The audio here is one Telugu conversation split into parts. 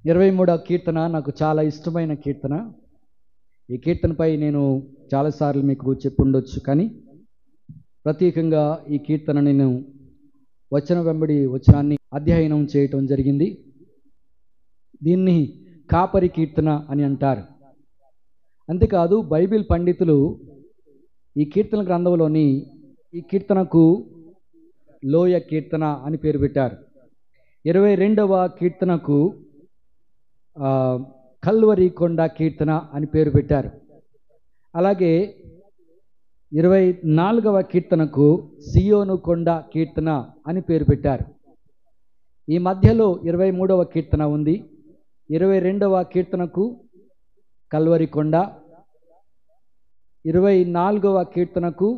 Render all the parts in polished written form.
23వ కీర్తన నాకు చాలా ఇష్టమైన కీర్తన. ఈ కీర్తనపై నేను చాలాసార్లు మీకు చెప్పుండొచ్చు, కానీ ప్రత్యేకంగా ఈ కీర్తన నేను వచనం వెంబడి వచనాన్ని అధ్యయనం చేయటం జరిగింది. దీన్ని కాపరి కీర్తన అని అంటారు. అంతేకాదు, బైబిల్ పండితులు ఈ కీర్తన గ్రంథంలోని ఈ కీర్తనకు లోయ కీర్తన అని పేరు పెట్టారు. 22వ కీర్తనకు కల్వరి కొండ కీర్తన అని పేరు పెట్టారు. అలాగే 24వ కీర్తనకు సియోను కొండ కీర్తన అని పేరు పెట్టారు. ఈ మధ్యలో 23వ కీర్తన ఉంది. 22వ కీర్తనకు కల్వరి కొండ, 24వ కీర్తనకు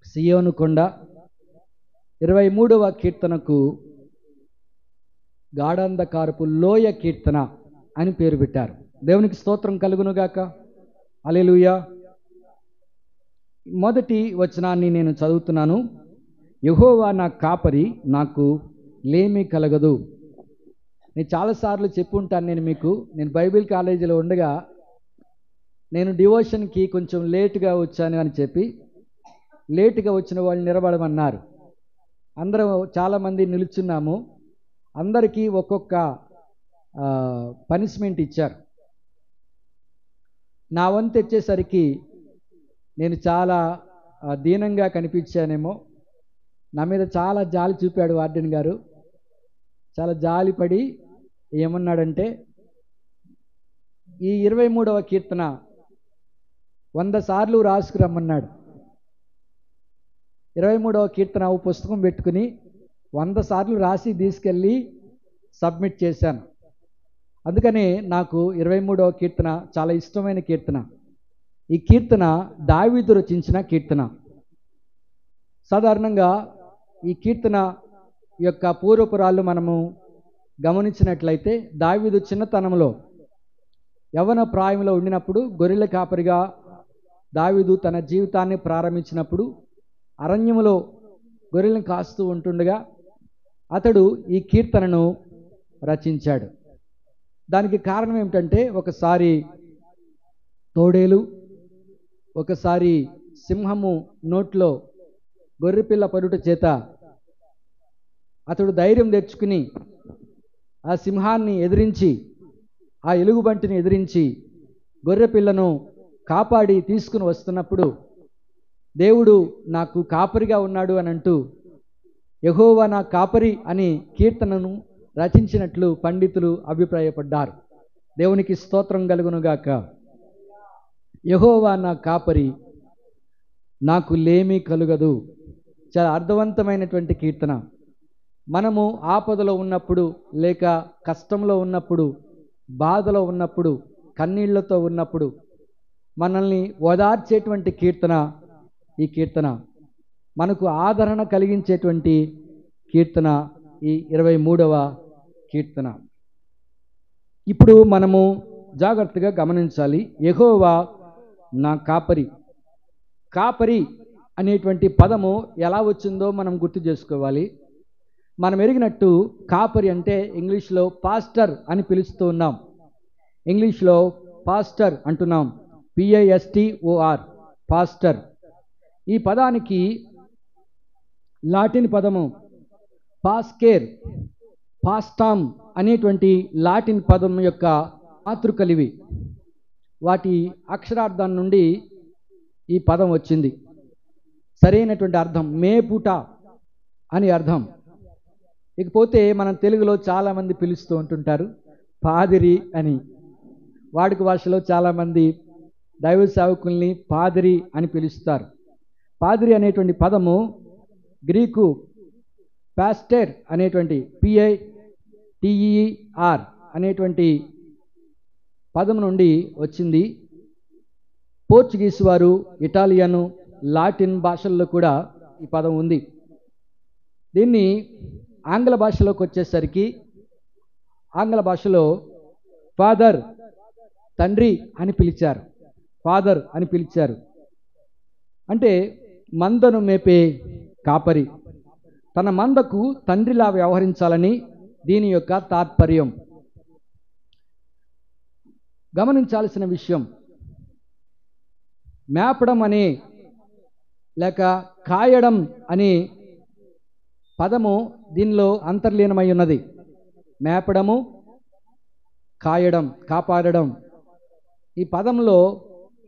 సియోను కొండ, 23వ కీర్తనకు గాఢాంధకారపు లోయ కీర్తన అని పేరు పెట్టారు. దేవునికి స్తోత్రం కలుగునుగాక. హల్లెలూయా. మొదటి వచనాన్ని నేను చదువుతున్నాను. యెహోవా నా కాపరి, నాకు లేమి కలగదు. నేను చాలాసార్లు చెప్పుంటాను. నేను బైబిల్ కాలేజీలో ఉండగా నేను డివోషన్కి కొంచెం లేటుగా వచ్చాను అని చెప్పి లేటుగా వచ్చిన వాళ్ళు నిలబడమన్నారు. అందరం చాలామంది నిలుచున్నాము. అందరికీ ఒక్కొక్క పనిష్మెంట్ ఇచ్చారు. నా వంతు వచ్చేసరికి నేను చాలా దీనంగా కనిపించానేమో. నా మీద చాలా జాలి చూపాడు వార్డెన్ గారు. చాలా జాలిపడి ఏమన్నాడంటే, ఈ 23వ కీర్తన 100 సార్లు రాసుకురమ్మన్నాడు. 23వ కీర్తన పుస్తకం పెట్టుకుని 100 సార్లు రాసి తీసుకెళ్ళి సబ్మిట్ చేశాను. అందుకనే నాకు 23వ కీర్తన చాలా ఇష్టమైన కీర్తన. ఈ కీర్తన దావీదు రచించిన కీర్తన. సాధారణంగా ఈ కీర్తన యొక్క పూర్వపురాలు మనము గమనించినట్లయితే, దావీదు చిన్నతనంలో యవ్వన ప్రాయంలో ఉండినప్పుడు, గొర్రెల కాపరిగా దావీదు తన జీవితాన్ని ప్రారంభించినప్పుడు అరణ్యములో గొర్రెలను కాస్తూ ఉంటుండగా అతడు ఈ కీర్తనను రచించాడు. దానికి కారణం ఏమిటంటే, ఒకసారి తోడేలు, ఒకసారి సింహము నోట్లో గొర్రెపిల్ల పడుట చేత అతడు ధైర్యం తెచ్చుకుని ఆ సింహాన్ని ఎదిరించి, ఆ ఎలుగుబంటిని ఎదిరించి గొర్రెపిల్లను కాపాడి తీసుకుని వస్తున్నప్పుడు, దేవుడు నాకు కాపరిగా ఉన్నాడు అని అంటూ యెహోవా నా కాపరి అని కీర్తనను రచించినట్లు పండితులు అభిప్రాయపడ్డారు. దేవునికి స్తోత్రం కలుగునుగాక. యెహోవా నా కాపరి, నాకు లేమి కలుగదు. చాలా అర్థవంతమైనటువంటి కీర్తన. మనము ఆపదలో ఉన్నప్పుడు, లేక కష్టంలో ఉన్నప్పుడు, బాధలో ఉన్నప్పుడు, కన్నీళ్లతో ఉన్నప్పుడు మనల్ని ఓదార్చేటువంటి కీర్తన ఈ కీర్తన. మనకు ఆదరణ కలిగించేటువంటి కీర్తన ఈ 23వ కీర్తన. ఇప్పుడు మనము జాగ్రత్తగా గమనించాలి. యెహోవా నా కాపరి. కాపరి అనేటువంటి పదము ఎలా వచ్చిందో మనం గుర్తు చేసుకోవాలి. మనం ఎరిగినట్టు కాపరి అంటే ఇంగ్లీష్లో పాస్టర్ అని పిలుస్తూ ఉన్నాం. ఇంగ్లీష్లో పాస్టర్ అంటున్నాం. PASTOR, pastor. ఈ పదానికి లాటిన్ పదము పాస్కేర్, పాస్టామ్ అనేటువంటి లాటిన్ పదం యొక్క మాతృకలివి. వాటి అక్షరార్థం నుండి ఈ పదం వచ్చింది. సరైనటువంటి అర్థం మేపుట అని అర్థం. ఇకపోతే మనం తెలుగులో చాలామంది పిలుస్తూ ఉంటుంటారు పాదిరి అని. వాడుక భాషలో చాలామంది దైవ సేవకుల్ని పాదిరి అని పిలుస్తారు. పాదిరి అనేటువంటి పదము గ్రీకు పాస్టర్ అనేటువంటి PATER అనేటువంటి పదం నుండి వచ్చింది. పోర్చుగీస్ వారు, ఇటాలియను, లాటిన్ భాషల్లో కూడా ఈ పదం ఉంది. దీన్ని ఆంగ్ల భాషలోకి వచ్చేసరికి ఆంగ్ల భాషలో ఫాదర్, తండ్రి అని పిలిచారు. ఫాదర్ అని పిలిచారు. అంటే మందను మేపే కాపరి తన మందకు తండ్రిలా వ్యవహరించాలని దీని యొక్క తాత్పర్యం. గమనించాల్సిన విషయం, మేపడం అని లేక కాయడం అని పదము దీనిలో అంతర్లీనమై ఉన్నది. మేపడము, కాయడం, కాపాడడం. ఈ పదంలో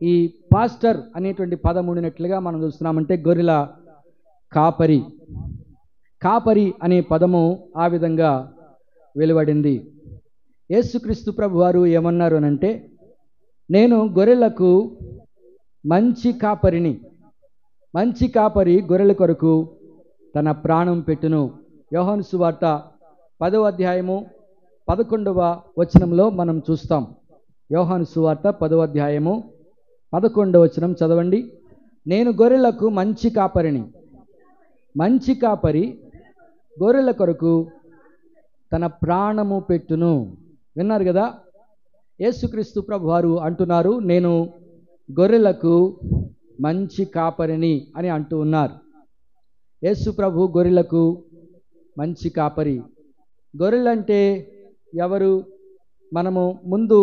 ఈ పాస్టర్ అనేటువంటి పదం ఉండినట్లుగా మనం చూస్తున్నామంటే గొర్రెల కాపరి, కాపరి అనే పదము ఆ విధంగా వెలువడింది. యేసుక్రీస్తు ప్రభు వారు ఏమన్నారు అనంటే, నేను గొర్రెలకు మంచి కాపరిని, మంచి కాపరి గొర్రెల కొరకు తన ప్రాణం పెట్టును. యోహాను సువార్త 10వ అధ్యాయము 11వ వచనంలో మనం చూస్తాం. యోహాను సువార్త 10వ అధ్యాయము 11వ వచనం చదవండి. నేను గొర్రెలకు మంచి కాపరిని, మంచి కాపరి గొర్రెల కొరకు తన ప్రాణము పెట్టును. విన్నారు కదా, యేసుక్రీస్తు ప్రభు వారు అంటున్నారు, నేను గొర్రెలకు మంచి కాపరిని అని అంటూ ఉన్నారు. యేసు ప్రభు గొర్రెలకు మంచి కాపరి. గొర్రెలంటే ఎవరు? మనము ముందు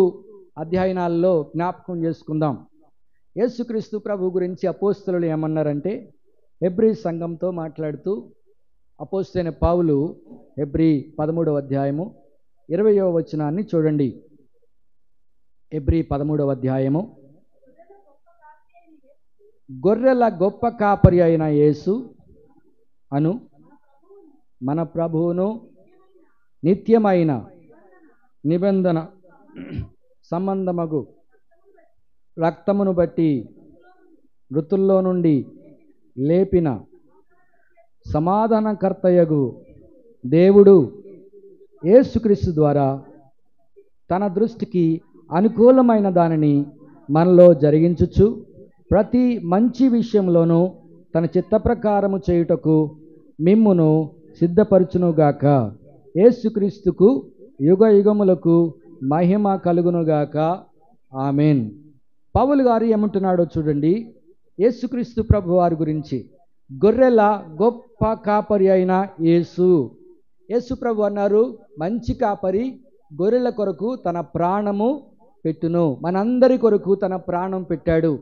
అధ్యయనాల్లో జ్ఞాపకం చేసుకుందాం. యేసుక్రీస్తు ప్రభు గురించి అపోస్తలులు ఏమన్నారంటే, హెబ్రీ సంఘంతో మాట్లాడుతూ అపోస్తలైన పౌలు హెబ్రీ 13వ అధ్యాయము 20వ వచనాన్ని చూడండి. హెబ్రీ 13వ అధ్యాయము, గొర్రెల గొప్ప కాపరి అయిన యేసు అను మన ప్రభువును నిత్యమైన నిబంధన సంబంధమగు రక్తమును బట్టి మృతుల్లో నుండి లేపిన సమాధానకర్తయగు దేవుడు యేసుక్రీస్తు ద్వారా తన దృష్టికి అనుకూలమైన దానిని మనలో జరిగించుచు ప్రతి మంచి విషయంలోనూ తన చిత్త ప్రకారము చేయుటకు మిమ్మును సిద్ధపరచునుగాక. యేసుక్రీస్తుకు యుగ యుగములకు మహిమ కలుగునుగాక. ఆమెన్. పౌలు గారు ఏమంటున్నాడో చూడండి. యేసుక్రీస్తు ప్రభు వారి గురించి, గొర్రెల గొప్ప కాపరి అయిన యేసు. యేసు ప్రభు అన్నారు, మంచి కాపరి గొర్రెల కొరకు తన ప్రాణము పెట్టును. మనందరి కొరకు తన ప్రాణం పెట్టాడు.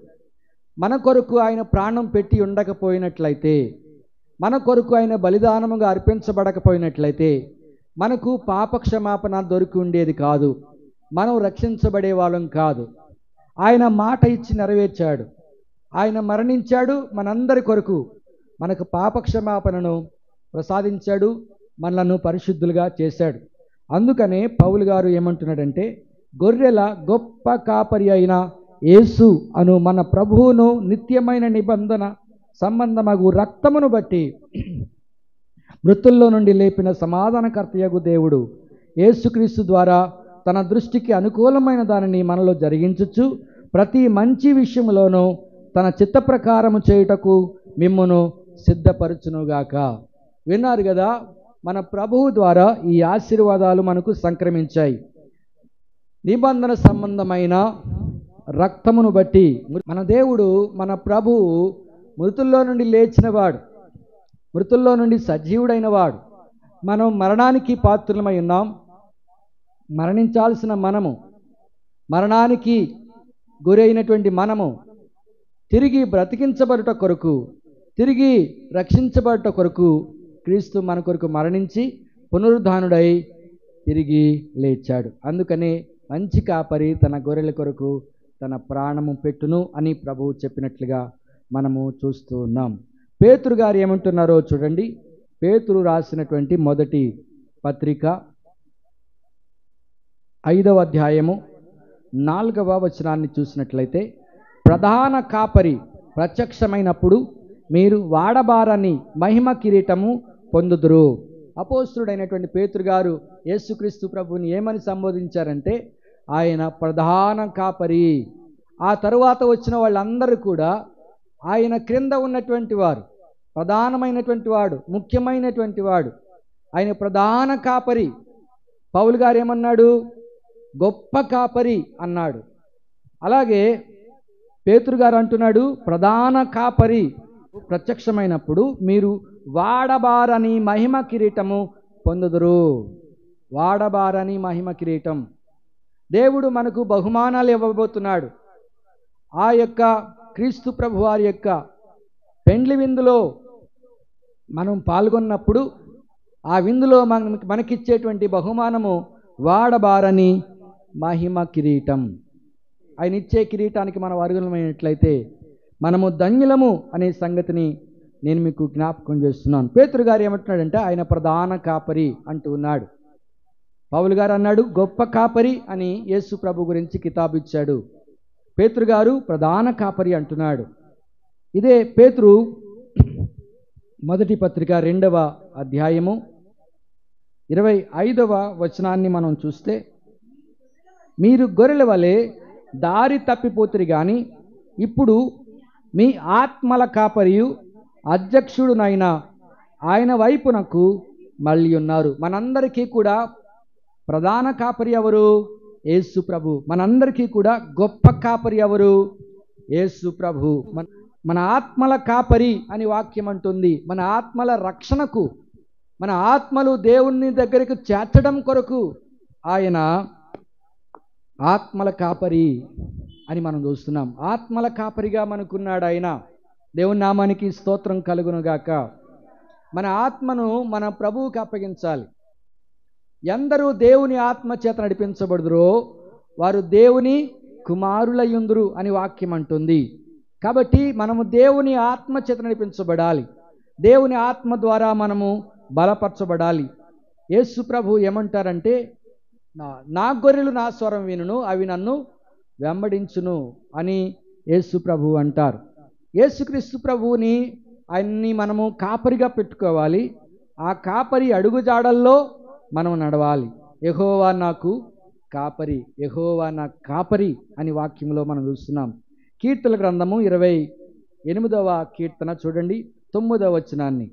మన కొరకు ఆయన ప్రాణం పెట్టి ఉండకపోయినట్లయితే, మన కొరకు ఆయన బలిదానముగా అర్పించబడకపోయినట్లయితే మనకు పాపక్షమాపణ దొరికి ఉండేది కాదు, మనం రక్షించబడే వాళ్ళం కాదు. ఆయన మాట ఇచ్చి నెరవేర్చాడు. ఆయన మరణించాడు మనందరి కొరకు, మనకు పాపక్షమాపణను ప్రసాదించాడు, మనలను పరిశుద్ధులుగా చేశాడు. అందుకనే పౌలు గారు ఏమంటున్నాడంటే, గొర్రెల గొప్ప కాపరి అయిన యేసు అను మన ప్రభువును నిత్యమైన నిబంధన సంబంధమగు రక్తమును బట్టి మృతుల్లో నుండి లేపిన సమాధానకర్తయగు దేవుడు యేసుక్రీస్తు ద్వారా తన దృష్టికి అనుకూలమైన దానిని మనలో జరిగించుచు ప్రతి మంచి విషయంలోనూ తన చిత్త ప్రకారము చేయుటకు మిమ్మును సిద్ధపరచునుగాక. విన్నారు కదా, మన ప్రభువు ద్వారా ఈ ఆశీర్వాదాలు మనకు సంక్రమించాయి. నిబంధన సంబంధమైన రక్తమును బట్టి మన దేవుడు, మన ప్రభువు మృతుల్లో నుండి లేచినవాడు, మృతుల్లో నుండి సజీవుడైన వాడు. మనం మరణానికి పాత్రులమై ఉన్నాం. మరణించాల్సిన మనము, మరణానికి గురైనటువంటి మనము తిరిగి బ్రతికించబడుట కొరకు, తిరిగి రక్షించబడుట కొరకు క్రీస్తు మన కొరకు మరణించి పునరుద్ధానుడై తిరిగి లేచాడు. అందుకనే మంచి కాపరి తన గొర్రెల కొరకు తన ప్రాణము పెట్టును అని ప్రభువు చెప్పినట్లుగా మనము చూస్తూ ఉన్నాం. పేతురు గారు ఏమంటున్నారో చూడండి. పేతురు రాసినటువంటి మొదటి పత్రిక 5వ అధ్యాయము 4వ వచనాన్ని చూసినట్లయితే, ప్రధాన కాపరి ప్రత్యక్షమైనప్పుడు మీరు వాడబారని మహిమ కిరీటము పొందుదురు. అపోస్తుడైనటువంటి పేతురు గారు యేసుక్రీస్తు ప్రభువుని ఏమని సంబోధించారంటే, ఆయన ప్రధాన కాపరి. ఆ తరువాత వచ్చిన వాళ్ళందరూ కూడా ఆయన క్రింద ఉన్నటువంటి వారు, ప్రధానమైనటువంటి వాడు, ముఖ్యమైనటువంటి వాడు. ఆయన ప్రధాన కాపరి. పౌలు గారు ఏమన్నాడు? గొప్ప కాపరి అన్నాడు. అలాగే పేతురు గారు అంటున్నాడు, ప్రధాన కాపరి ప్రత్యక్షమైనప్పుడు మీరు వాడబారని మహిమ కిరీటము పొందుదురు. వాడబారని మహిమ కిరీటం. దేవుడు మనకు బహుమానాలు ఇవ్వబోతున్నాడు. ఆ యొక్క క్రీస్తు ప్రభు వారి యొక్క పెండ్లి విందులో మనం పాల్గొన్నప్పుడు ఆ విందులో మనకిచ్చేటువంటి బహుమానము వాడబారని మహిమ కిరీటం. ఆయన ఇచ్చే కిరీటానికి మనం అర్హులమైనట్లయితే మనము ధన్యులము అనే సంగతిని నేను మీకు జ్ఞాపకం చేస్తున్నాను. పేతురు గారు ఏమంటున్నాడంటే ఆయన ప్రధాన కాపరి అంటూ ఉన్నాడు. పౌలు గారు అన్నాడు గొప్ప కాపరి అని యేసు ప్రభు గురించి కితాబు ఇచ్చాడు. పేతురు గారు ప్రధాన కాపరి అంటున్నాడు. ఇదే పేతురు మొదటి పత్రిక 2వ అధ్యాయము 25వ వచనాన్ని మనం చూస్తే, మీరు గొర్రెల వలె దారి తప్పిపోతురు గాని ఇప్పుడు మీ ఆత్మల కాపరియు అధ్యక్షుడునైన ఆయన వైపునకు మళ్ళీ ఉన్నారు. మనందరికీ కూడా ప్రధాన కాపరి ఎవరు? యేసు ప్రభు. మనందరికీ కూడా గొప్ప కాపరి ఎవరు? యేసు ప్రభు. మన ఆత్మల కాపరి అని వాక్యం అంటుంది. మన ఆత్మల రక్షణకు, మన ఆత్మలు దేవుని దగ్గరికి చేర్చడం కొరకు ఆయన ఆత్మల కాపరి అని మనం చూస్తున్నాం. ఆత్మల కాపరిగా మనకున్నాడు ఆయన. దేవుని నామానికి స్తోత్రం కలుగునుగాక. మన ఆత్మను మన ప్రభువుకి అప్పగించాలి. ఎందరూ దేవుని ఆత్మ చేత నడిపించబడుదురో వారు దేవుని కుమారులయ్యుందురు అని వాక్యం అంటుంది. కాబట్టి మనము దేవుని ఆత్మ చేత నడిపించబడాలి. దేవుని ఆత్మ ద్వారా మనము బలపరచబడాలి. యేసు ప్రభు ఏమంటారంటే, నా గొర్రెలు నా స్వరం వినును, అవి నన్ను వెంబడించును అని యేసు ప్రభు అంటారు. యేసుక్రీస్తు ప్రభువుని ఆయన్ని మనము కాపరిగా పెట్టుకోవాలి. ఆ కాపరి అడుగుజాడల్లో మనం నడవాలి. యెహోవా నాకు కాపరి, యెహోవా నా కాపరి అని వాక్యంలో మనం చూస్తున్నాం. కీర్తన గ్రంథము 28వ కీర్తన చూడండి, 9వ వచనాన్ని.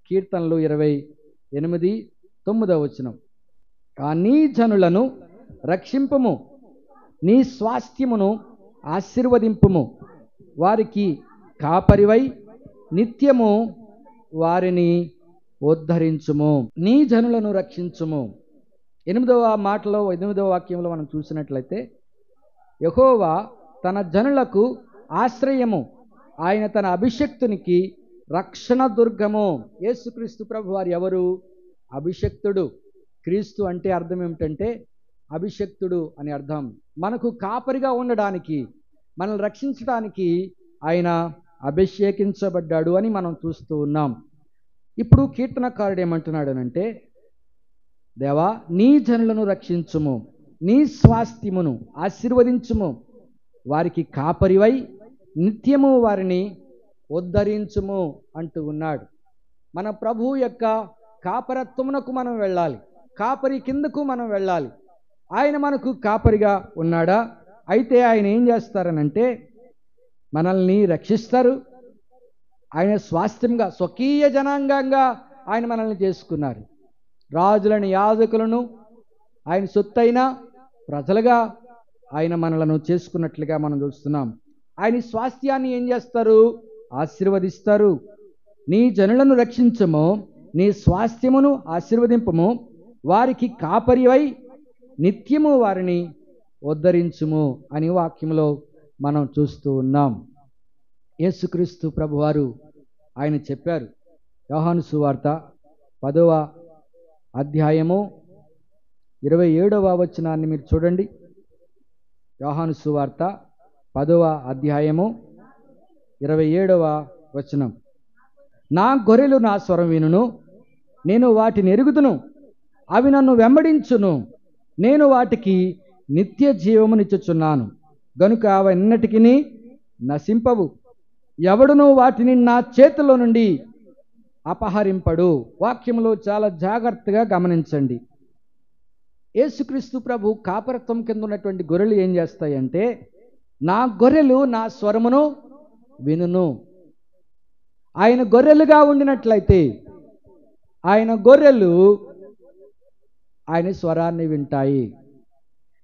కీర్తనలు 28, 9వ వచనం. నీ జనులను రక్షింపుము, నీ స్వాస్థ్యమును ఆశీర్వదింపుము, వారికి కాపరివై నిత్యము వారిని ఉద్ధరించుము. నీ జనులను రక్షించుము. 8వ మాటలో 8వ వాక్యంలో మనం చూసినట్లయితే, యెహోవా తన జనులకు ఆశ్రయము, ఆయన తన అభిషక్తునికి రక్షణ దుర్గము. యేసుక్రీస్తు ప్రభు వారు ఎవరు? అభిషక్తుడు. క్రీస్తు అంటే అర్థం ఏమిటంటే అభిషక్తుడు అని అర్థం. మనకు కాపరిగా ఉండడానికి, మనల్ని రక్షించడానికి ఆయన అభిషేకించబడ్డాడు అని మనం చూస్తూ ఉన్నాం. ఇప్పుడు కీర్తనకారుడు ఏమంటున్నాడు అంటే, దేవా నీ జనులను రక్షించుము, నీ స్వాస్థ్యమును ఆశీర్వదించుము, వారికి కాపరివై నిత్యము వారిని ఉద్ధరించుము అంటూ ఉన్నాడు. మన ప్రభు యొక్క కాపరత్వమునకు మనం వెళ్ళాలి. కాపరి కిందకు మనం వెళ్ళాలి. ఆయన మనకు కాపరిగా ఉన్నాడా? అయితే ఆయన ఏం చేస్తారనంటే మనల్ని రక్షిస్తారు. ఆయన స్వాస్థ్యంగా, స్వకీయ జనాంగంగా ఆయన మనల్ని చేసుకున్నారు. రాజులను, యాజకులను ఆయన సొత్తైన ప్రజలుగా ఆయన మనలను చేసుకున్నట్లుగా మనం చూస్తున్నాం. ఆయన స్వాస్థ్యాన్ని ఏం చేస్తారు? ఆశీర్వదిస్తారు. నీ జనులను రక్షించము, నీ స్వాస్థ్యమును ఆశీర్వదింపము, వారికి కాపరివై నిత్యము వారిని ఉద్ధరించుము అని వాక్యంలో మనం చూస్తూ ఉన్నాం. యేసుక్రీస్తు ప్రభువారు ఆయన చెప్పారు. యోహాను సువార్త 10వ అధ్యాయము 27వ వచనాన్ని మీరు చూడండి. యోహాను సువార్త 10వ అధ్యాయము 27వ వచనం. నా గొర్రెలు నా స్వరం వినును, నేను వాటిని ఎరుగుదును, అవి నన్ను వెంబడించును, నేను వాటికి నిత్య జీవమునిచ్చుచున్నాను, గనుక అవన్నిటికీ నశింపవు, ఎవడును వాటిని నా చేతిలో నుండి అపహరింపడు. వాక్యంలో చాలా జాగ్రత్తగా గమనించండి. యేసుక్రీస్తు ప్రభు కాపరత్వం కింద ఉన్నటువంటి గొర్రెలు ఏం చేస్తాయంటే, నా గొర్రెలు నా స్వరమును వినును. ఆయన గొర్రెలుగా ఉండినట్లయితే ఆయన గొర్రెలు ఆయన స్వరాన్ని వింటాయి.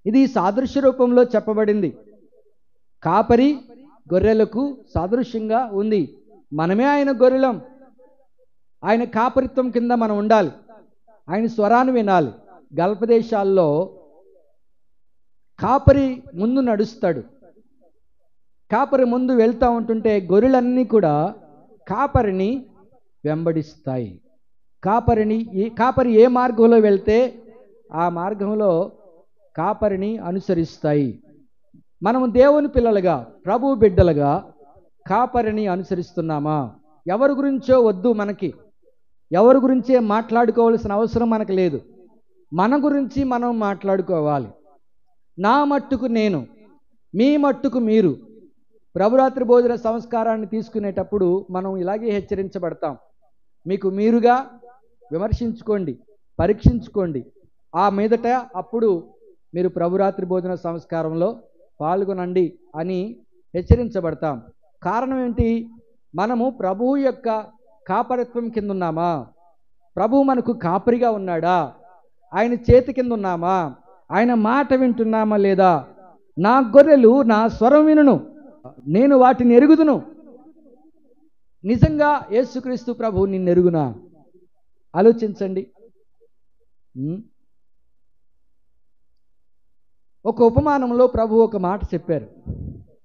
ఇది సాదృశ్య రూపంలో చెప్పబడింది. కాపరి గొర్రెలకు సాదృశ్యంగా ఉంది. మనమే ఆయన గొర్రెలం. ఆయన కాపరిత్వం కింద మనం ఉండాలి. ఆయన స్వరాన్ని వినాలి. గల్ఫ్ దేశాల్లో కాపరి ముందు నడుస్తాడు. కాపరి ముందు వెళ్తూ ఉంటుంటే గొర్రెలన్నీ కూడా కాపరిని వెంబడిస్తాయి. కాపరి ఏ మార్గంలో వెళ్తే ఆ మార్గంలో కాపరిని అనుసరిస్తాయి. మనము దేవుని పిల్లలుగా, ప్రభు బిడ్డలుగా కాపరిని అనుసరిస్తున్నామా? ఎవరి గురించో వద్దు మనకి, ఎవరి గురించే మాట్లాడుకోవాల్సిన అవసరం మనకు లేదు. మన గురించి మనం మాట్లాడుకోవాలి. నా మట్టుకు నేను, మీ మట్టుకు మీరు. ప్రభురాత్రి భోజన సంస్కారాన్ని తీసుకునేటప్పుడు మనం ఇలాగే హెచ్చరించబడతాం. మీకు మీరుగా విమర్శించుకోండి, పరీక్షించుకోండి. ఆ మీదట అప్పుడు మీరు ప్రభురాత్రి భోజన సంస్కారంలో పాల్గొనండి అని హెచ్చరించబడతాం. కారణం ఏంటి? మనము ప్రభువు యొక్క కాపరిత్వం కింద ఉన్నామా? ప్రభువు మనకు కాపరిగా ఉన్నాడా? ఆయన చేతి కింద ఉన్నామా? ఆయన మాట వింటున్నామా లేదా? నా గొర్రెలు నా స్వరం వినును, నేను వాటిని ఎరుగుదును. నిజంగా యేసుక్రీస్తు ప్రభువు నిన్ను ఎరుగునా? ఆలోచించండి. ఒక ఉపమానంలో ప్రభు ఒక మాట చెప్పారు.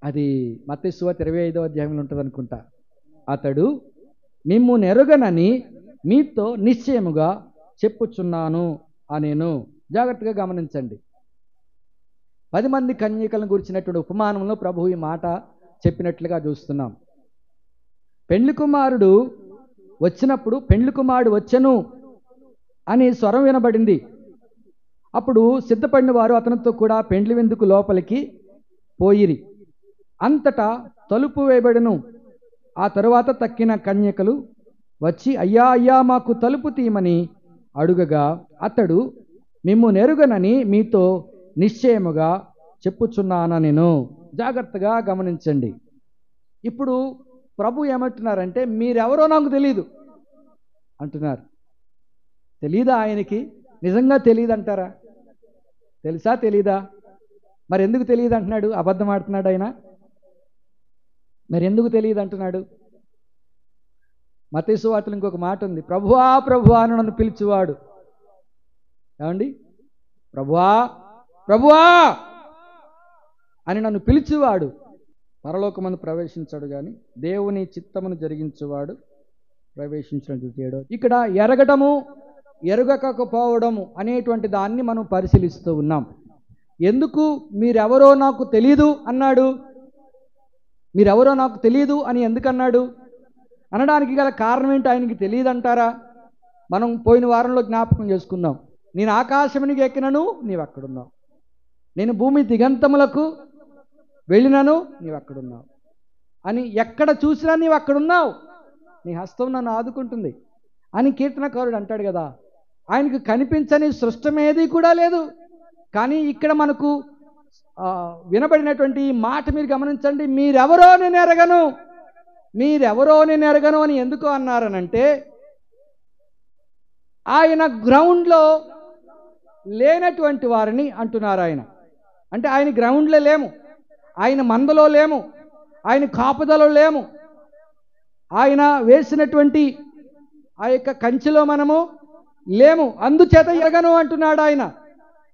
అది మత్తయి సువార్త 25వ అధ్యాయంలో ఉంటుంది అనుకుంటా. అతడు మిమ్ము నెరుగనని మీతో నిశ్చయముగా చెప్పుచున్నాను అనేను. జాగ్రత్తగా గమనించండి. 10 మంది కన్యకలను గురించినటువంటి ఉపమానంలో ప్రభు ఈ మాట చెప్పినట్లుగా చూస్తున్నాం. పెండ్లి కుమారుడు వచ్చినప్పుడు పెండ్లి కుమారుడు వచ్చెను అని స్వరం వినబడింది. అప్పుడు సిద్ధపడిన వారు అతనితో కూడా పెండ్లి విందుకు లోపలికి పోయిరి. అంతటా తలుపు వేయబడెను. ఆ తరువాత తక్కిన కన్యకలు వచ్చి అయ్యా అయ్యా మాకు తలుపు తీయమని అడుగగా అతడు మిమ్ము నెరుగనని మీతో నిశ్చయముగా చెప్పుచున్నాను నేను. జాగ్రత్తగా గమనించండి. ఇప్పుడు ప్రభు ఏమంటున్నారంటే మీరెవరో నాకు తెలియదు అంటున్నారు. తెలీదా ఆయనకి? నిజంగా తెలియదు అంటారా? తెలుసా తెలీదా? మరి ఎందుకు తెలియదు అంటున్నాడు? అబద్ధం ఆడుతున్నాడు ఆయన? మరి ఎందుకు తెలియదు అంటున్నాడు? మత్తయి సువార్తలో ఇంకొక మాట ఉంది, ప్రభువా ప్రభువా అని నన్ను పిలిచేవాడు. ఏమండి? ప్రభువా ప్రభువా అని నన్ను పిలిచేవాడు పరలోకమందు ప్రవేశించాడు, కానీ దేవుని చిత్తమును జరిగించేవాడు ప్రవేశించినట్టు చేయడం. ఇక్కడ ఎరగటము ఎరగకపోవడము అనేటువంటి దాన్ని మనం పరిశీలిస్తూ ఉన్నాం. ఎందుకు మీరెవరో నాకు తెలీదు అన్నాడు? మీరెవరో నాకు తెలియదు అని ఎందుకన్నాడు? అనడానికి గల కారణం ఏంటి? ఆయనకి తెలియదు అంటారా? మనం పోయిన వారంలో జ్ఞాపకం చేసుకున్నాం. నేను ఆకాశమునికి ఎక్కినను నీవు అక్కడున్నావు, నేను భూమి దిగంతములకు వెళ్ళినను నీవు అక్కడున్నావు అని. ఎక్కడ చూసినా నీవు అక్కడున్నావు, నీ హస్తం నన్ను ఆదుకుంటుంది అని కీర్తనకారుడు అంటాడు కదా. ఆయనకు కనిపించని సృష్టమేది కూడా లేదు. కానీ ఇక్కడ మనకు వినబడినటువంటి ఈ మాట మీరు గమనించండి. మీరెవరో నేను ఎరగను, మీరెవరో నేను ఎరగను అని ఎందుకు అన్నారనంటే ఆయన గ్రౌండ్లో లేనటువంటి వారిని అంటున్నారు ఆయన. అంటే ఆయన గ్రౌండ్లో లేము, ఆయన మందలో లేము, ఆయన కాపుదలో లేము, ఆయన వేసినటువంటి ఆ యొక్క కంచెలో మనము లేము, అందుచేత ఎరగను అంటున్నాడు ఆయన.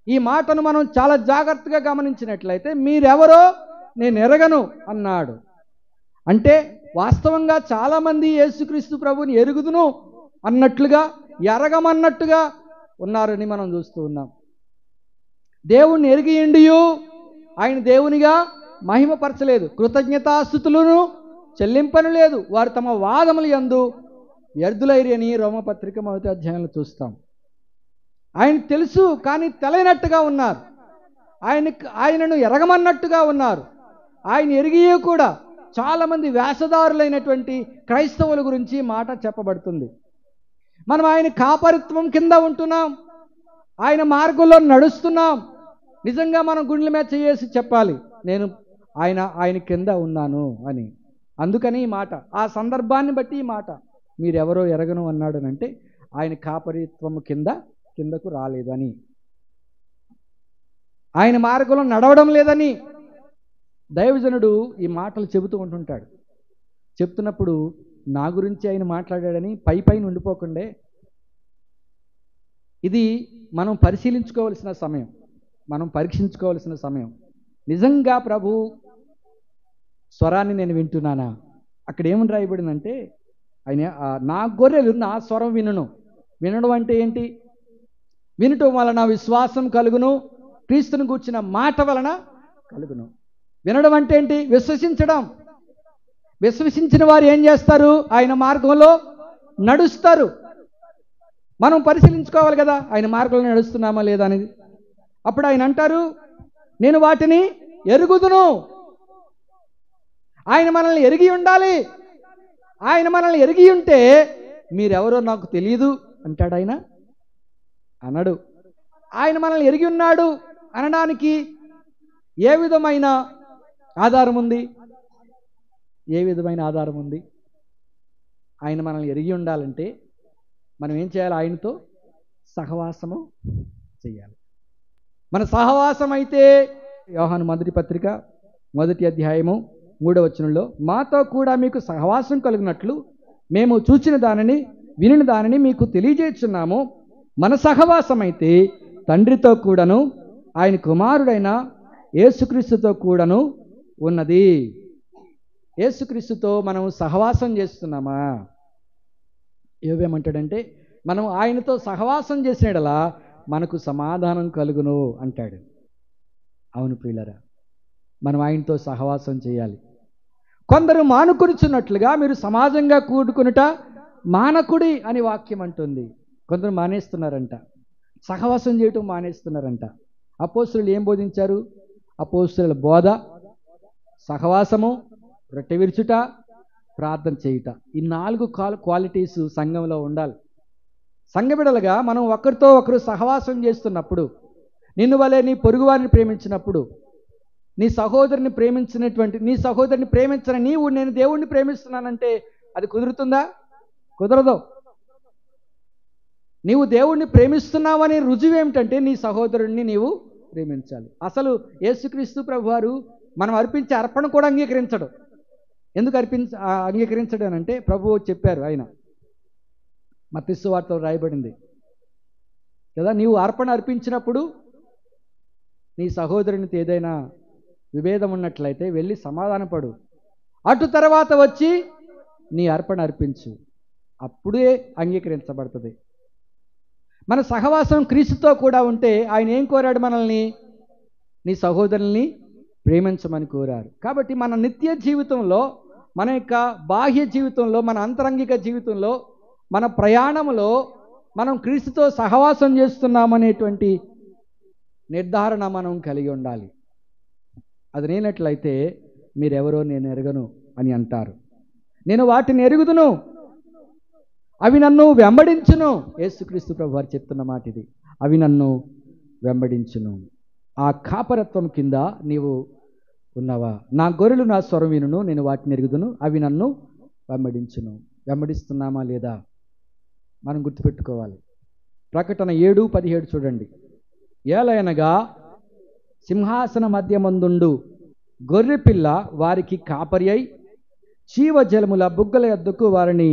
ఈ మాటను మనం చాలా జాగ్రత్తగా గమనించినట్లయితే మీరెవరో నేను ఎరగను అన్నాడు. అంటే వాస్తవంగా చాలామంది యేసుక్రీస్తు ప్రభుని ఎరుగుదును అన్నట్లుగా, ఎరగమన్నట్టుగా ఉన్నారని మనం చూస్తూ ఉన్నాం. దేవుణ్ణి ఎరిగియుండియు ఆయన దేవునిగా మహిమపరచలేదు, కృతజ్ఞతాస్తుతులను చెల్లింపను లేదు, వారు తమ వాదములు యందు వ్యర్థులైరి అని రోమపత్రిక 1వ అధ్యాయంలో చూస్తాం. ఆయన తెలుసు కానీ తెలియనట్టుగా ఉన్నారు, ఆయనను ఎరగమన్నట్టుగా ఉన్నారు. ఆయన ఎరిగియే కూడా చాలామంది వేషధారులైనటువంటి క్రైస్తవుల గురించి మాట చెప్పబడుతుంది. మనం ఆయన కాపరిత్వం కింద ఉంటున్నాం, ఆయన మార్గంలో నడుస్తున్నాం. నిజంగా మనం గుండెల మీద చేసి చెప్పాలి, నేను ఆయన కింద ఉన్నాను అని. అందుకని ఈ మాట, ఆ సందర్భాన్ని బట్టి ఈ మాట మీరెవరో ఎరగను అన్నాడు అంటే ఆయన కాపరిత్వము కిందకు రాలేదని, ఆయన మార్గంలో నడవడం లేదని దైవజనుడు ఈ మాటలు చెబుతూ ఉంటుంటాడు. చెప్తున్నప్పుడు నా గురించి ఆయన మాట్లాడాడని పైన ఉండిపోకుండే ఇది మనం పరిశీలించుకోవాల్సిన సమయం. మనం పరీక్షించుకోవాల్సిన సమయం. నిజంగా ప్రభు స్వరాన్ని నేను వింటున్నానా? అక్కడ ఏమని రాయబడిందంటే ఆయన నా గొర్రెలు నా స్వరం వినును. వినడం అంటే ఏంటి? వినటం వలన విశ్వాసం కలుగును, క్రీస్తుని గూర్చిన మాట వలన కలుగును. వినడం అంటే ఏంటి? విశ్వసించడం. విశ్వసించిన వారు ఏం చేస్తారు? ఆయన మార్గంలో నడుస్తారు. మనం పరిశీలించుకోవాలి కదా, ఆయన మార్గంలో నడుస్తున్నామా లేదా అనేది. అప్పుడు ఆయన అంటారు, నేను వాటిని ఎరుగుదును. ఆయన మనల్ని ఎరిగి ఉండాలి. ఆయన మనల్ని ఎరిగి ఉంటే మీరెవరో నాకు తెలియదు అంటాడు ఆయన? అనడు. ఆయన మనల్ని ఎరిగి ఉన్నాడు అనడానికి ఏ విధమైన ఆధారం ఉంది? ఏ విధమైన ఆధారం ఉంది? ఆయన మనల్ని ఎరిగి ఉండాలంటే మనం ఏం చేయాలి? ఆయనతో సహవాసము చేయాలి. మన సహవాసం అయితే యోహాను మొదటి పత్రిక 1వ అధ్యాయము 3వ వచనంలో, మాతో కూడా మీకు సహవాసం కలిగినట్లు మేము చూచిన దానిని వినిన దానిని మీకు తెలియజేస్తున్నాము. మన సహవాసం అయితే తండ్రితో కూడాను ఆయన కుమారుడైన యేసుక్రీస్తుతో కూడాను ఉన్నది. యేసుక్రీస్తుతో మనం సహవాసం చేస్తున్నామా? ఏమేమంటాడంటే, మనం ఆయనతో సహవాసం చేసినడలా మనకు సమాధానం కలుగును అంటాడు. అవును ప్రియులారా, మనం ఆయనతో సహవాసం చేయాలి. కొందరు మానుకొనుచున్నట్లుగా మీరు సమాజంగా కూడుకునుట మానకుడి అని వాక్యం అంటుంది. కొందరు మానేస్తున్నారంట, సహవాసం చేయటం మానేస్తున్నారంట. అపోస్తలులు ఏం బోధించారు? అపోస్తలుల బోధ సహవాసము, రొట్టె విరుచుట, ప్రార్థన చేయుట. ఈ 4 క్వాలిటీస్ సంఘంలో ఉండాలి. సంఘ బిడ్డలుగా మనం ఒకరితో ఒకరు సహవాసం చేస్తున్నప్పుడు, నిన్ను వలె నీ పొరుగువారిని ప్రేమించినప్పుడు, నీ సహోదరుని ప్రేమించిన నీవు నేను దేవుణ్ణి ప్రేమిస్తున్నానంటే అది కుదురుతుందా? కుదరదు. నీవు దేవుణ్ణి ప్రేమిస్తున్నావని రుజువు ఏమిటంటే నీ సహోదరుణ్ణి నీవు ప్రేమించాలి. అసలు యేసుక్రీస్తు ప్రభువారు మనం అర్పించే అర్పణ కూడా అంగీకరించడు. ఎందుకు అంగీకరించడు అని అంటే, ప్రభువు చెప్పారు, ఆయన మత్తయి సువార్తలో రాయబడింది కదా, నీవు అర్పణ అర్పించినప్పుడు నీ సహోదరునితో ఏదైనా విభేదం ఉన్నట్లయితే వెళ్ళి సమాధానపడు, అటు తర్వాత వచ్చి నీ అర్పణ అర్పించు, అప్పుడే అంగీకరించబడుతుంది. మన సహవాసం క్రీస్తుతో కూడా ఉంటే ఆయన ఏం కోరాడు? మనల్ని నీ సహోదరుల్ని ప్రేమించమని కోరారు. కాబట్టి మన నిత్య జీవితంలో, మన యొక్క బాహ్య జీవితంలో, మన అంతరంగిక జీవితంలో, మన ప్రయాణంలో మనం క్రీస్తుతో సహవాసం చేస్తున్నామనేటువంటి నిర్ధారణ మనం కలిగి ఉండాలి. అది లేనట్లయితే మీరెవరో నేను ఎరగను అని అంటారు. నేను వాటిని ఎరుగుదును, అవి నన్ను వెంబడించును. యేసుక్రీస్తు ప్రభువారు చెప్తున్న మాట ఇది. అవి నన్ను వెంబడించును. ఆ కాపరత్వం కింద నీవు ఉన్నావా? నా గొర్రెలు నా స్వరం వినును, నేను వాటిని ఎరుగుదును, అవి నన్ను వెంబడించును. వెంబడిస్తున్నామా లేదా మనం గుర్తుపెట్టుకోవాలి. ప్రకటన 7:17 చూడండి. ఏలయనగా సింహాసన మధ్యమందుండు గొర్రెపిల్ల వారికి కాపరి అయి జీవజలముల బుగ్గల యొద్దకు వారిని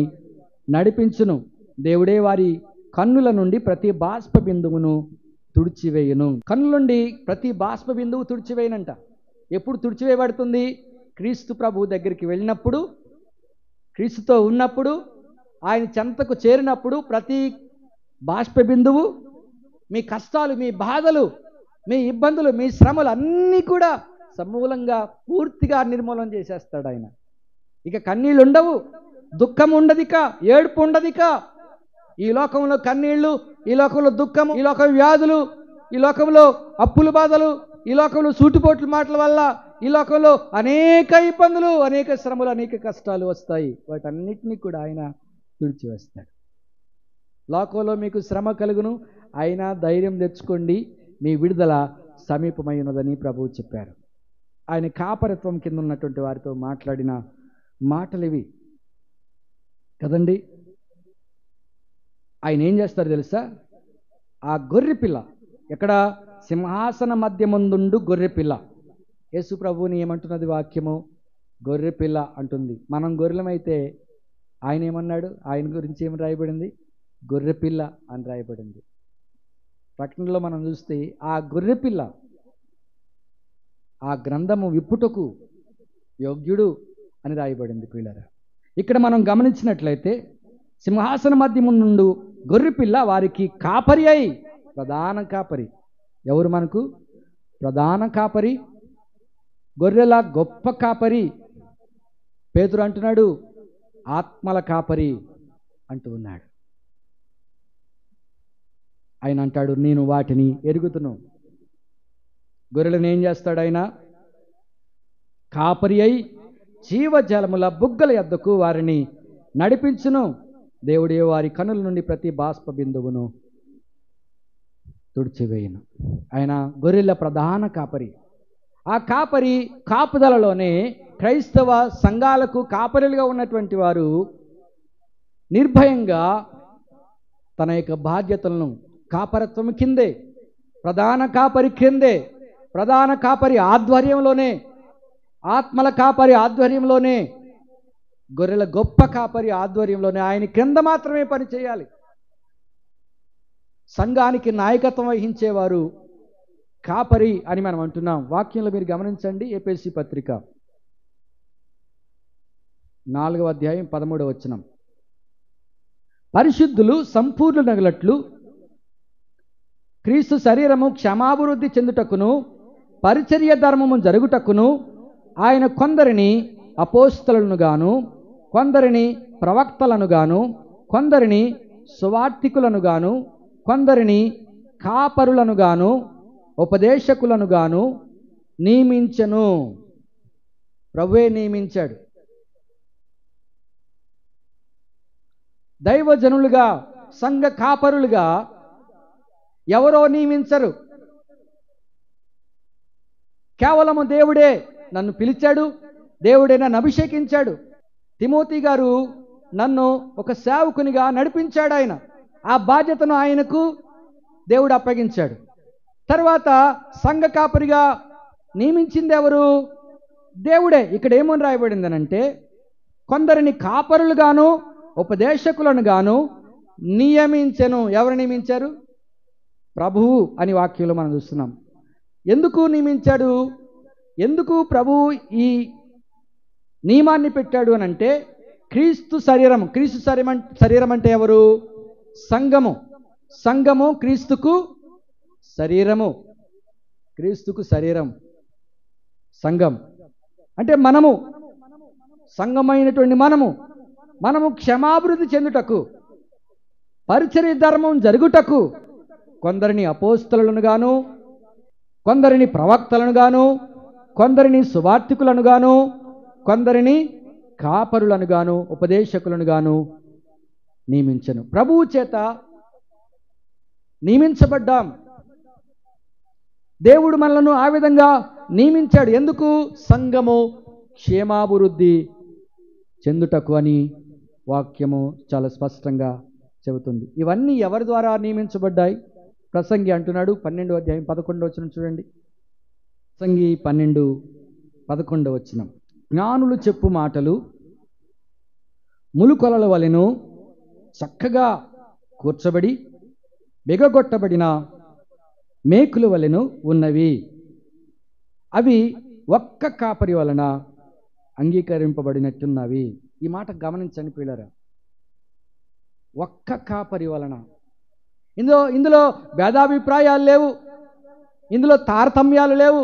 నడిపించును. దేవుడే వారి కన్నుల నుండి ప్రతి బాష్ప బిందువును తుడిచివేయును. కన్నుల నుండి ప్రతి బాష్ప బిందువు తుడిచివేయనంట. ఎప్పుడు తుడిచివేయబడుతుంది? క్రీస్తు ప్రభు దగ్గరికి వెళ్ళినప్పుడు, క్రీస్తుతో ఉన్నప్పుడు, ఆయన చెంతకు చేరినప్పుడు ప్రతి బాష్ప బిందువు, మీ కష్టాలు, మీ బాధలు, మీ ఇబ్బందులు, మీ శ్రమలు అన్నీ కూడా సమూలంగా పూర్తిగా నిర్మూలన చేసేస్తాడు ఆయన. ఇక కన్నీళ్ళు ఉండవు, దుఃఖం ఉండదిక, ఏడుపు ఉండదిక. ఈ లోకంలో కన్నీళ్లు, ఈ లోకంలో దుఃఖము, ఈ లోకం వ్యాధులు, ఈ లోకంలో అప్పుల బాధలు, ఈ లోకంలో సూటిపోట్ల మాటల వల్ల ఈ లోకంలో అనేక ఇబ్బందులు, అనేక శ్రమలు, అనేక కష్టాలు వస్తాయి. వాటన్నిటినీ కూడా ఆయన తుడిచివేస్తాడు. లోకంలో మీకు శ్రమ కలుగును, అయినా ధైర్యం తెచ్చుకోండి, మీ విడుదల సమీపమై ఉన్నదని ప్రభువు చెప్పారు. ఆయన కాపరత్వం కింద ఉన్నటువంటి వారితో మాట్లాడిన మాటలు ఇవి కదండి. ఆయన ఏం చేస్తారు తెలుసా? ఆ గొర్రె పిల్ల ఎక్కడ? సింహాసన మధ్య ముందుండు గొర్రె పిల్ల. యేసు ప్రభువుని ఏమంటున్నది వాక్యము? గొర్రె పిల్ల అంటుంది. మనం గొర్రెలమైతే ఆయన ఏమన్నాడు? ఆయన గురించి ఏమి రాయబడింది? గొర్రె పిల్ల అని రాయబడింది. ప్రకటనలో మనం చూస్తే ఆ గొర్రె పిల్ల ఆ గ్రంథము విప్పుటకు యోగ్యుడు అని రాయబడింది ప్రియులారా. ఇక్కడ మనం గమనించినట్లయితే సింహాసన మధ్యము నుండి గొర్రెపిల్ల వారికి కాపరి అయి, ప్రధాన కాపరి. ఎవరు మనకు ప్రధాన కాపరి? గొర్రెల గొప్ప కాపరి. పేతురు అంటున్నాడు ఆత్మల కాపరి అంటూ ఉన్నాడు. ఆయన అంటాడు నేను వాటిని ఎరుగుతును. గొర్రెలను ఏం చేస్తాడు ఆయన? కాపరి అయి జీవజలముల బుగ్గల యొద్దకు వారిని నడిపించును. దేవుడే వారి కనుల నుండి ప్రతి బాష్ప బిందువును తుడిచివేయును. ఆయన గొర్రెల ప్రధాన కాపరి. ఆ కాపరి కాపుదలలోనే క్రైస్తవ సంఘాలకు కాపరులుగా ఉన్నటువంటి వారు నిర్భయంగా తన యొక్క బాధ్యతలను కాపరత్వం కిందే, ప్రధాన కాపరి కిందే, ప్రధాన కాపరి ఆధ్వర్యంలోనే, ఆత్మల కాపరి ఆధ్వర్యంలోనే, గొర్రెల గొప్ప కాపరి ఆధ్వర్యంలోనే ఆయన కింద మాత్రమే పని చేయాలి. సంఘానికి నాయకత్వం వహించేవారు కాపరి అని మనం అంటున్నాం. వాక్యంలో మీరు గమనించండి. ఎఫెసీ పత్రిక 4వ అధ్యాయం 13వ వచనం. పరిశుద్ధులు సంపూర్ణులగునట్లు క్రీస్తు శరీరము క్షమాభివృద్ధి చెందుటకును పరిచర్య ధర్మము జరుగుటకును ఆయన కొందరిని అపోస్తలులను గాను, కొందరిని ప్రవక్తలను గాను, కొందరిని సువార్తికులను గాను, కొందరిని కాపరులను గాను, ఉపదేశకులను గాను నియమించెను. ప్రభువే నియమించాడు. దైవజనులుగా, సంఘ కాపరులుగా ఎవరో నియమించరు. కేవలము దేవుడే నన్ను పిలిచాడు, దేవుడే నన్ను అభిషేకించాడు. తిమోతి గారు నన్ను ఒక సేవకునిగా నడిపించాడు. ఆయన ఆ బాధ్యతను ఆయనకు దేవుడు అప్పగించాడు. తర్వాత సంఘ కాపరిగా నియమించింది ఎవరు? దేవుడే. ఇక్కడ ఏమని రాయబడిందనంటే కొందరిని కాపరులుగాను ఉపదేశకులను గాను నియమించెను. ఎవరు నియమించారు? ప్రభువు అని వాక్యంలో మనం చూస్తున్నాం. ఎందుకు నియమించాడు? ఎందుకు ప్రభువు ఈ నియమాన్ని పెట్టాడు అని అంటే క్రీస్తు శరీరం. క్రీస్తు శరీరం అంటే ఎవరు? సంఘము. సంఘము క్రీస్తుకు శరీరము. క్రీస్తుకు శరీరం సంఘం. అంటే మనము సంఘమైనటువంటి మనము క్షమాభివృద్ధి చెందుటకు, పరిచర్య ధర్మం జరుగుటకు కొందరిని అపోస్తలులను గాను, కొందరిని ప్రవక్తలను గాను, కొందరిని సువార్తికులను గాను, కొందరిని కాపరులను గాను, ఉపదేశకులను గాను నియమించను. ప్రభువు చేత నియమించబడ్డాం. దేవుడు మనలను ఆ విధంగా నియమించాడు. ఎందుకు? సంఘము క్షేమాభివృద్ధి చెందుటకు అని వాక్యము చాలా స్పష్టంగా చెబుతుంది. ఇవన్నీ ఎవరి ద్వారా నియమించబడ్డాయి? ప్రసంగి అంటున్నాడు 12వ అధ్యాయం 11వ వచనం చూడండి. ప్రసంగి 12:11 వచనం. జ్ఞానులు చెప్పు మాటలు ములుకొలల వలెను చక్కగా కూర్చబడి బిగగొట్టబడిన మేకుల వలెను ఉన్నవి. అవి ఒక్క కాపరి వలన అంగీకరింపబడినట్టున్నవి. ఈ మాట గమనించండి ప్రియులారా. ఒక్క కాపరి వలన. ఇందులో భేదాభిప్రాయాలు లేవు, ఇందులో తారతమ్యాలు లేవు.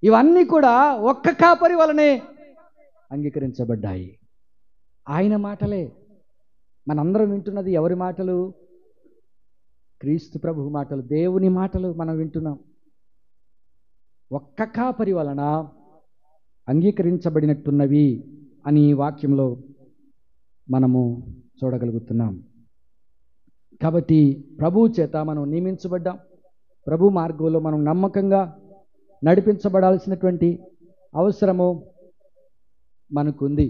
ఇవన్నీ కూడా ఒక్క కాపరి వలనే అంగీకరించబడ్డాయి. ఆయన మాటలే. మనందరం వింటున్నది ఎవరి మాటలు? క్రీస్తు ప్రభు మాటలు, దేవుని మాటలు మనం వింటున్నాం. ఒక్క కాపరి వలన అంగీకరించబడినట్టున్నవి అని వాక్యంలో మనము చూడగలుగుతున్నాం. కాబట్టి ప్రభువు చేత మనం నియమించబడ్డాం. ప్రభు మార్గంలో మనం నమ్మకంగా నడిపించబడాల్సినటువంటి అవసరము మనకుంది.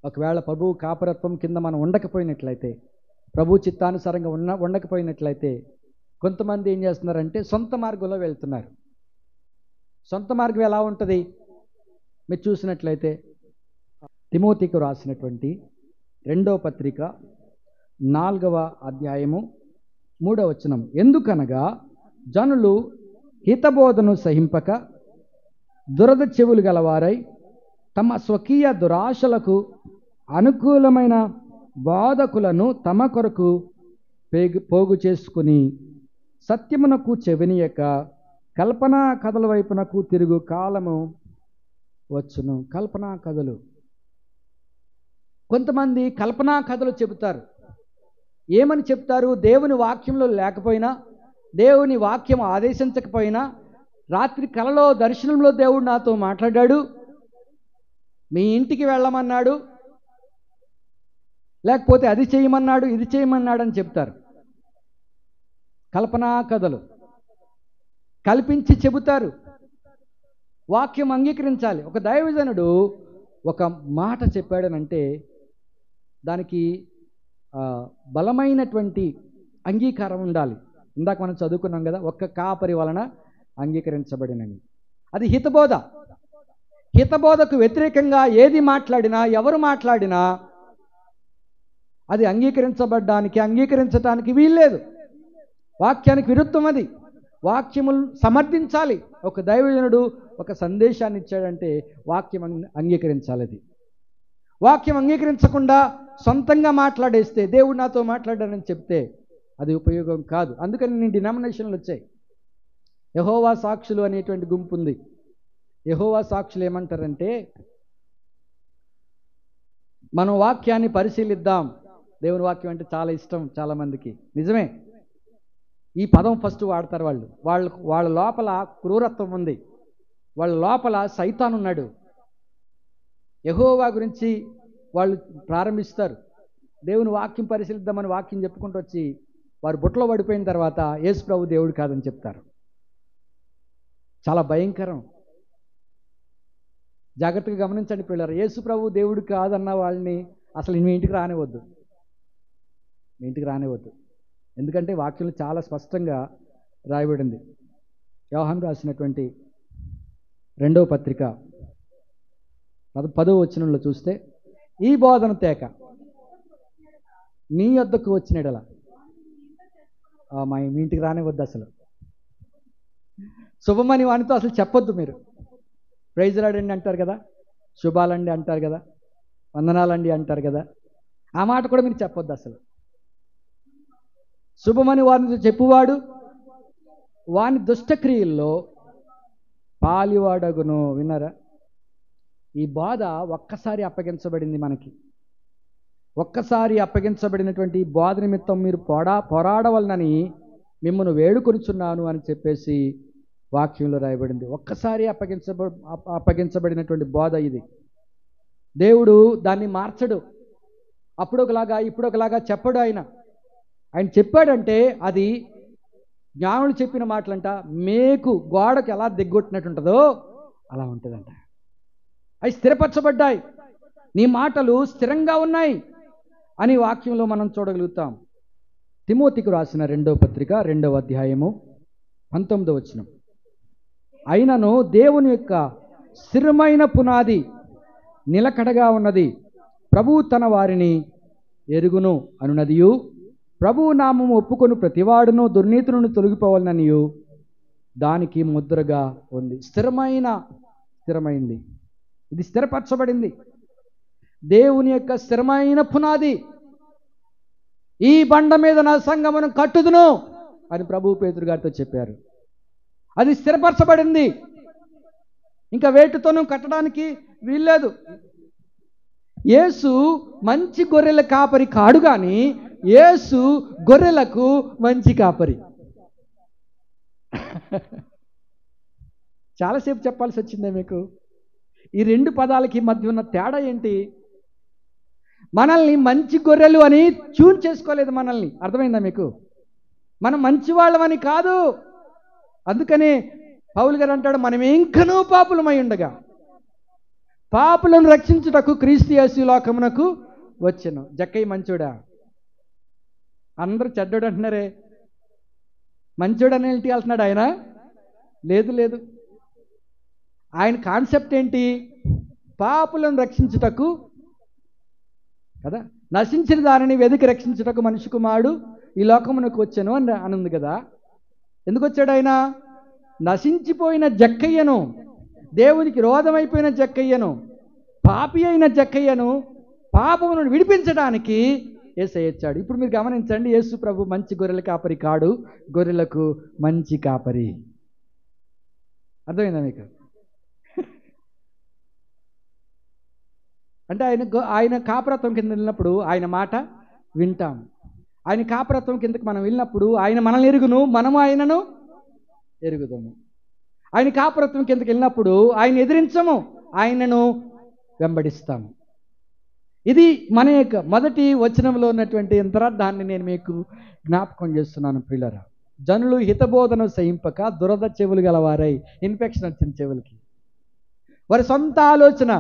ఒకవేళ ప్రభు కాపరత్వం కింద మనం ఉండకపోయినట్లయితే, ప్రభు చిత్తానుసారంగా ఉండకపోయినట్లయితే కొంతమంది ఏం చేస్తున్నారంటే సొంత మార్గంలో వెళ్తున్నారు. సొంత మార్గం ఎలా ఉంటుంది? మీరు చూసినట్లయితే తిమోతికి రాసినటువంటి 2వ పత్రిక 4వ అధ్యాయము 3వ వచనం. ఎందుకనగా జనులు హితబోధను సహింపక దురద చెవులు గలవారై తమ స్వకీయ దురాశలకు అనుకూలమైన బోధకులను తమ కొరకు పోగు చేసుకుని సత్యమునకు చెవినియక కల్పనా కథల వైపునకు తిరుగు కాలము వచ్చును. కల్పనా కథలు, కొంతమంది కల్పనా కథలు చెబుతారు. ఏమని చెప్తారు? దేవుని వాక్యంలో లేకపోయినా, దేవుని వాక్యం ఆదేశించకపోయినా, రాత్రి కలలో దర్శనంలో దేవుడు నాతో మాట్లాడాడు, మీ ఇంటికి వెళ్ళమన్నాడు, లేకపోతే అది చేయమన్నాడు, ఇది చేయమన్నాడు అని చెప్తారు. కల్పనా కథలు కల్పించి చెబుతారు. వాక్యం అంగీకరించాలి. ఒక దైవజనుడు ఒక మాట చెప్పాడనంటే దానికి బలమైనటువంటి అంగీకారం ఉండాలి. ఇందాక మనం చదువుకున్నాం కదా, ఒక్క కాపరి వలన అంగీకరించబడినని. అది హితబోధ. హితబోధకు వ్యతిరేకంగా ఏది మాట్లాడినా, ఎవరు మాట్లాడినా అది అంగీకరించడానికి వీల్లేదు. వాక్యానికి విరుద్ధం. అది వాక్యములు సమర్థించాలి. ఒక దైవజనుడు ఒక సందేశాన్ని ఇచ్చాడంటే వాక్యం అంగీకరించాలి. అది వాక్యం అంగీకరించకుండా సొంతంగా మాట్లాడేస్తే, దేవుడు నాతో మాట్లాడానని చెప్తే అది ఉపయోగం కాదు. అందుకని నేను డినామినేషన్లు వచ్చాయి. యెహోవా సాక్షులు అనేటువంటి గుంపు ఉంది. యెహోవా సాక్షులు ఏమంటారంటే, మనం వాక్యాన్ని పరిశీలిద్దాం. దేవుని వాక్యం అంటే చాలా ఇష్టం చాలామందికి. నిజమే, ఈ పదం ఫస్ట్ వాడతారు వాళ్ళ లోపల క్రూరత్వం ఉంది, వాళ్ళ లోపల సైతాన్ ఉన్నాడు. యెహోవా గురించి వాళ్ళు ప్రారంభిస్తారు. దేవుని వాక్యం పరిశీలిద్దామని వాక్యం చెప్పుకుంటూ వచ్చి వారు బుట్టలో పడిపోయిన తర్వాత యేసు ప్రభు దేవుడు కాదని చెప్తారు. చాలా భయంకరం. జాగ్రత్తగా గమనించండి పిల్లలు. యేసు ప్రభు దేవుడు కాదన్న వాళ్ళని అసలు మీ ఇంటికి రానివద్దు. ఎందుకంటే వాక్యంలో చాలా స్పష్టంగా రాయబడింది. యోహాను రాసినటువంటి 2వ పత్రిక 10వ వచనంలో చూస్తే, ఈ బోధన తేక మీ యొద్దకు వచ్చినడల మీ ఇంటికి రానివద్దు. అసలు శుభమని వానితో అసలు చెప్పొద్దు. మీరు ప్రైజ్ రాడండి అంటారు కదా, శుభాలండి అంటారు కదా, వందనాలండి అంటారు కదా, ఆ మాట కూడా మీరు చెప్పొద్దు. అసలు శుభమని వారితో చెప్పువాడు వాని దుష్టక్రియల్లో పాలివాడగును. విన్నారా? ఈ బాధ ఒక్కసారి అప్పగించబడింది మనకి. ఒక్కసారి అప్పగించబడినటువంటి బోధ నిమిత్తం మీరు పోరాడవలనని మిమ్మల్ని వేడుకొనిచున్నాను అని చెప్పేసి వాక్యంలో రాయబడింది. ఒక్కసారి అప్పగించబడినటువంటి బోధ ఇది. దేవుడు దాన్ని మార్చడు. అప్పుడు ఒకలాగా ఇప్పుడు ఒకలాగా చెప్పడు. ఆయన చెప్పాడంటే అది జ్ఞానులు చెప్పిన మాటలంట. మేకు గోడకు ఎలా దిగ్గొట్టినట్టు ఉంటుందో అలా ఉంటుందంట. అవి స్థిరపరచబడ్డాయి. నీ మాటలు స్థిరంగా ఉన్నాయి అని వాక్యంలో మనం చూడగలుగుతాం. తిమోతికి రాసిన 2వ పత్రిక 2వ అధ్యాయము 19వ వచనం, అయినను దేవుని యొక్క స్థిరమైన పునాది నిలకడగా ఉన్నది, ప్రభువు తన వారిని ఎరుగును అనునదియు, ప్రభువు నామము ఒప్పుకొని ప్రతివాడును దుర్నీతులను తొలగిపోవాలననియు దానికి ముద్రగా ఉంది. స్థిరమైంది. ఇది స్థిరపరచబడింది. దేవుని యొక్క స్థిరమైన పునాది. ఈ బండ మీద నా సంఘమును కట్టుదును అని ప్రభువు పేతురు గారితో చెప్పారు. అది స్థిరపరచబడింది. ఇంకా వేటితోనూ కట్టడానికి వీల్లేదు. యేసు మంచి గొర్రెల కాపరి కాడు కానీ యేసు గొర్రెలకు మంచి కాపరి. చాలాసేపు చెప్పాల్సి వచ్చిందే మీకు. ఈ 2 పదాలకి మధ్య ఉన్న తేడా ఏంటి? మనల్ని మంచి గొర్రెలు అని ట్యూన్ చేసుకోలేదు. మనల్ని అర్థమైందా మీకు? మనం మంచి వాళ్ళమని కాదు. అందుకనే పౌలు గారు అంటాడు, మనం ఇంకనూ పాపులమై ఉండగా పాపులను రక్షించుటకు క్రీస్తు యేసు లోకమునకు వచ్చెను. జక్కయ్య మంచోడా? అందరూ చెడ్డోడు అంటున్నారే. మంచోడు అని ఇంటికి వెళ్తున్నాడు ఆయన? లేదు. ఆయన కాన్సెప్ట్ ఏంటి? పాపులను రక్షించుటకు కదా, నశించిన దానిని వెతికి రక్షించుటకు మనిషి కుమారుడు ఈ లోకమునకు వచ్చాను అని అనుంది కదా. ఎందుకు వచ్చాడు ఆయన? నశించిపోయిన జక్కయ్యను, దేవునికి రోధమైపోయిన జక్కయ్యను, పాపి అయిన జక్కయ్యను పాపమును విడిపించడానికి యేసయ్య వచ్చాడు. ఇప్పుడు మీరు గమనించండి, యేసు ప్రభు మంచి గొర్రెల కాపరి కాడు, గొర్రెలకు మంచి కాపరి. అర్థమైందా మీకు? అంటే ఆయన కాపరత్వం కింద వెళ్ళినప్పుడు ఆయన మాట వింటాం. ఆయన కాపరత్వం కిందకి మనం వెళ్ళినప్పుడు ఆయన మనల్ని ఎరుగును, మనము ఆయనను ఎరుగుదాము. ఆయన కాపరత్వం కిందకి వెళ్ళినప్పుడు ఆయన ఎదిరించము, ఆయనను వెంబడిస్తాము. ఇది మన యొక్క మొదటి వచనంలో ఉన్నటువంటి అంతరార్థాన్ని నేను మీకు జ్ఞాపకం చేస్తున్నాను ప్రియులారా. జనులు హితబోధన సహింపక దురద చెవులు గలవారై, ఇన్ఫెక్షన్ వచ్చింది చెవులకి, వారి సొంత ఆలోచన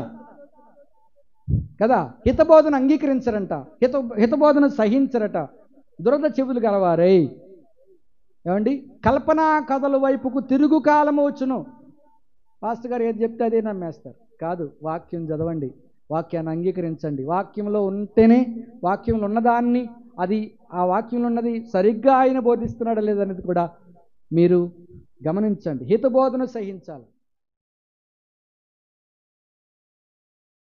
కదా, హితబోధన అంగీకరించరంట, హితబోధన సహించరట, దురద చెవులు గలవారై. ఏమండి, కల్పనా కథల వైపుకు తిరుగు కాలము వచ్చును. పాస్టర్ గారు ఏది చెప్తే అదే నమ్మేస్తారు. కాదు, వాక్యం చదవండి, వాక్యాన్ని అంగీకరించండి. వాక్యంలో ఉంటేనే, వాక్యంలో ఉన్నదాన్ని, అది ఆ వాక్యంలో ఉన్నది సరిగ్గా ఆయన బోధిస్తున్నాడా లేదనేది కూడా మీరు గమనించండి. హితబోధన సహించాలి.